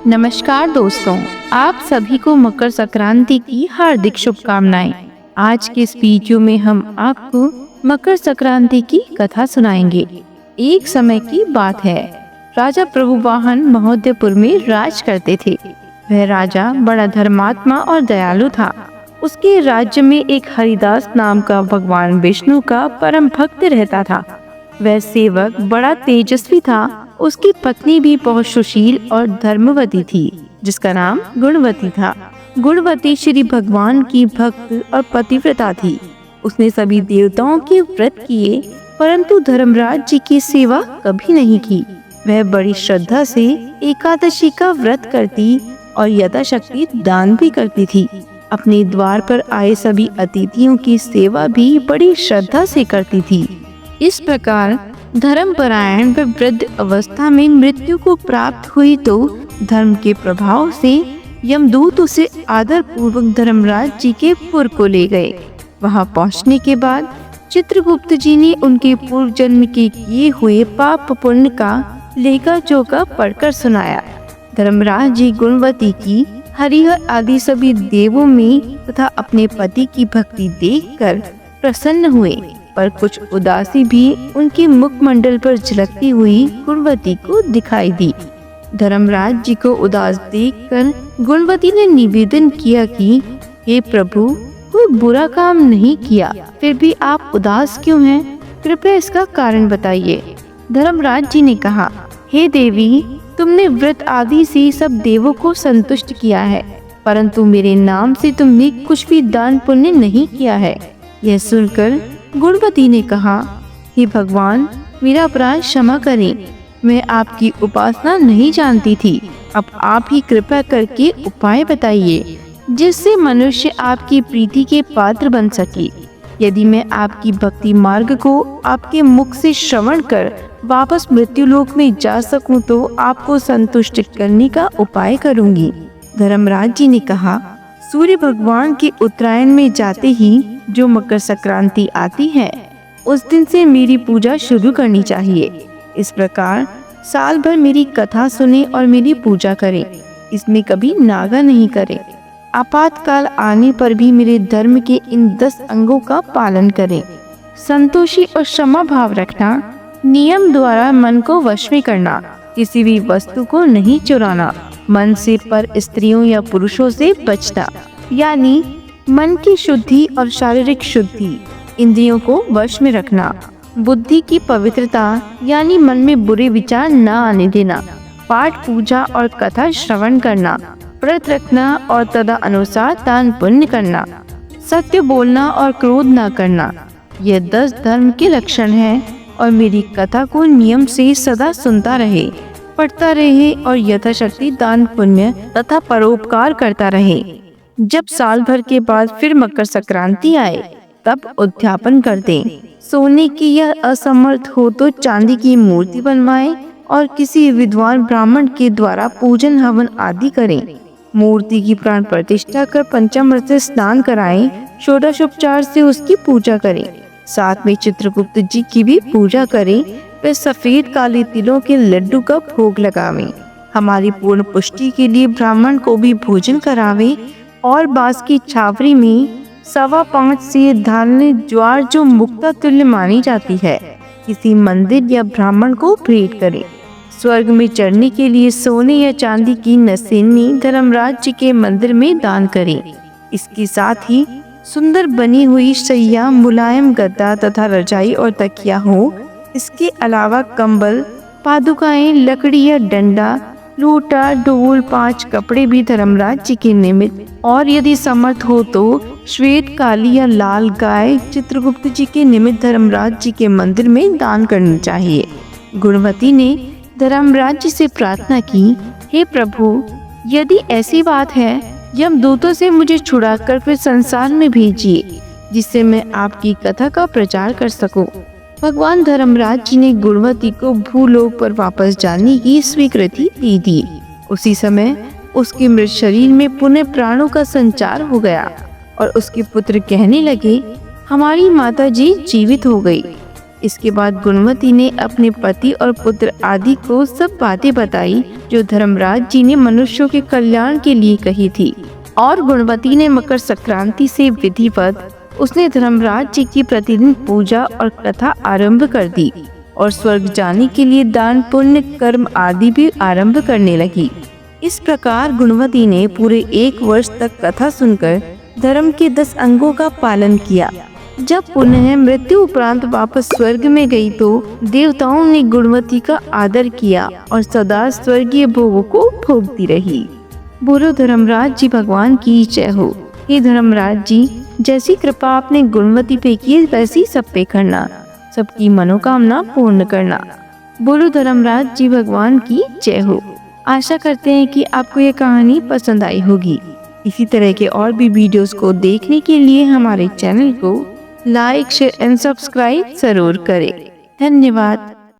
नमस्कार दोस्तों, आप सभी को मकर संक्रांति की हार्दिक शुभकामनाएं। आज के इस वीडियो में हम आपको मकर संक्रांति की कथा सुनाएंगे। एक समय की बात है, राजा प्रभुवाहन महोदयपुर में राज करते थे। वह राजा बड़ा धर्मात्मा और दयालु था। उसके राज्य में एक हरिदास नाम का भगवान विष्णु का परम भक्त रहता था। वह सेवक बड़ा तेजस्वी था। उसकी पत्नी भी बहुत सुशील और धर्मवती थी, जिसका नाम गुणवती था। गुणवती श्री भगवान की भक्त और पतिव्रता थी। उसने सभी देवताओं के व्रत किए, परंतु धर्मराज जी की सेवा कभी नहीं की। वह बड़ी श्रद्धा से एकादशी का व्रत करती और यथाशक्ति दान भी करती थी। अपने द्वार पर आए सभी अतिथियों की सेवा भी बड़ी श्रद्धा से करती थी। इस प्रकार धर्मपरायण व वृद्ध अवस्था में मृत्यु को प्राप्त हुई तो धर्म के प्रभाव से यमदूत उसे आदर पूर्वक धर्मराज जी के पुर को ले गए। वहां पहुंचने के बाद चित्रगुप्त जी ने उनके पूर्व जन्म के किए हुए पाप पुण्य का लेखा जोखा पढ़कर सुनाया। धर्मराज जी गुणवती की हरिहर आदि सभी देवों में तथा अपने पति की भक्ति देखकर प्रसन्न हुए, पर कुछ उदासी भी उनके मुखमंडल पर झलकती हुई गुणवती को दिखाई दी। धर्मराज जी को उदास देखकर गुणवती ने निवेदन किया कि हे प्रभु, कोई बुरा काम नहीं किया, फिर भी आप उदास क्यों हैं? कृपया इसका कारण बताइए। धर्मराज जी ने कहा, हे देवी, तुमने व्रत आदि से सब देवों को संतुष्ट किया है, परंतु मेरे नाम से तुमने कुछ भी दान पुण्य नहीं किया है। यह सुनकर गुणवती ने कहा, हे भगवान, मेरा अपराध क्षमा करें। मैं आपकी उपासना नहीं जानती थी। अब आप ही कृपा करके उपाय बताइए, जिससे मनुष्य आपकी प्रीति के पात्र बन सके। यदि मैं आपकी भक्ति मार्ग को आपके मुख से श्रवण कर वापस मृत्युलोक में जा सकूं तो आपको संतुष्ट करने का उपाय करूंगी। धर्मराज जी ने कहा, सूर्य भगवान के उत्तरायण में जाते ही जो मकर संक्रांति आती है, उस दिन से मेरी पूजा शुरू करनी चाहिए। इस प्रकार साल भर मेरी कथा सुने और मेरी पूजा करें। इसमें कभी नागा नहीं करें। आपातकाल आने पर भी मेरे धर्म के इन 10 अंगों का पालन करें। संतोषी और क्षमा भाव रखना, नियम द्वारा मन को वश में करना, किसी भी वस्तु को नहीं चुराना, मन से पर स्त्रियों या पुरुषों से बचना, यानी मन की शुद्धि और शारीरिक शुद्धि, इंद्रियों को वश में रखना, बुद्धि की पवित्रता यानी मन में बुरे विचार न आने देना, पाठ पूजा और कथा श्रवण करना, व्रत रखना और तदा अनुसार दान पुण्य करना, सत्य बोलना और क्रोध न करना। ये 10 धर्म के लक्षण हैं और मेरी कथा को नियम से सदा सुनता रहे, पढ़ता रहे और यथाशक्ति दान पुण्य तथा परोपकार करता रहे। जब साल भर के बाद फिर मकर संक्रांति आए तब उद्यापन कर दें। सोने की या असमर्थ हो तो चांदी की मूर्ति बनवाएं और किसी विद्वान ब्राह्मण के द्वारा पूजन हवन आदि करें। मूर्ति की प्राण प्रतिष्ठा कर पंचामृत से स्नान कराएं। षोडशोपचार से उसकी पूजा करें। साथ में चित्रगुप्त जी की भी पूजा करें। वे सफेद काले तिलों के लड्डू का भोग लगावें। हमारी पूर्ण पुष्टि के लिए ब्राह्मण को भी भोजन करावें और बांस की छावरी में 5.25 से धारने ज्वार जो मुक्ता तुल्य मानी जाती है, किसी मंदिर या ब्राह्मण को भेंट करें। स्वर्ग में चढ़ने के लिए सोने या चांदी की नसेनी धर्मराज जी के मंदिर में दान करें। इसके साथ ही सुंदर बनी हुई शैया, मुलायम गद्दा तथा रजाई और तकिया हो। इसके अलावा कंबल, पादुकाएं, लकड़ी या डंडा, लोटा, डोल, 5 कपड़े भी धर्मराज जी के निमित्त और यदि समर्थ हो तो श्वेत, काली या लाल गाय चित्रगुप्त जी के निमित्त धर्मराज जी के मंदिर में दान करनी चाहिए। गुणवती ने धर्मराज जी से प्रार्थना की, हे प्रभु, यदि ऐसी बात है, यमदूतों से मुझे छुड़ाकर फिर संसार में भेजिए, जिससे मैं आपकी कथा का प्रचार कर सकूं। भगवान धर्मराज जी ने गुणवती को भूलोक पर वापस जाने की स्वीकृति दे दी। उसी समय उसके मृत शरीर में पुनः प्राणों का संचार हो गया और उसके पुत्र कहने लगे, हमारी माता जी जीवित हो गई। इसके बाद गुणवती ने अपने पति और पुत्र आदि को सब बातें बताई जो धर्मराज जी ने मनुष्यों के कल्याण के लिए कही थी। और गुणवती ने मकर संक्रांति से विधिवत उसने धर्मराज जी की प्रतिदिन पूजा और कथा आरंभ कर दी और स्वर्ग जाने के लिए दान पुण्य कर्म आदि भी आरंभ करने लगी। इस प्रकार गुणवती ने पूरे 1 वर्ष तक कथा सुनकर धर्म के 10 अंगों का पालन किया। जब पुनः मृत्यु उपरांत वापस स्वर्ग में गई तो देवताओं ने गुणवती का आदर किया और सदा स्वर्गीय भोगों को भोगती रही। बोलो धर्मराज जी भगवान की जय हो। हे धर्मराज जी, जैसी कृपा आपने गुणवती पे की वैसी सब पे करना, सबकी मनोकामना पूर्ण करना। बोलो धर्मराज जी भगवान की जय हो। आशा करते हैं कि आपको ये कहानी पसंद आई होगी। इसी तरह के और भी वीडियोस को देखने के लिए हमारे चैनल को लाइक, शेयर एंड सब्सक्राइब जरूर करें। धन्यवाद।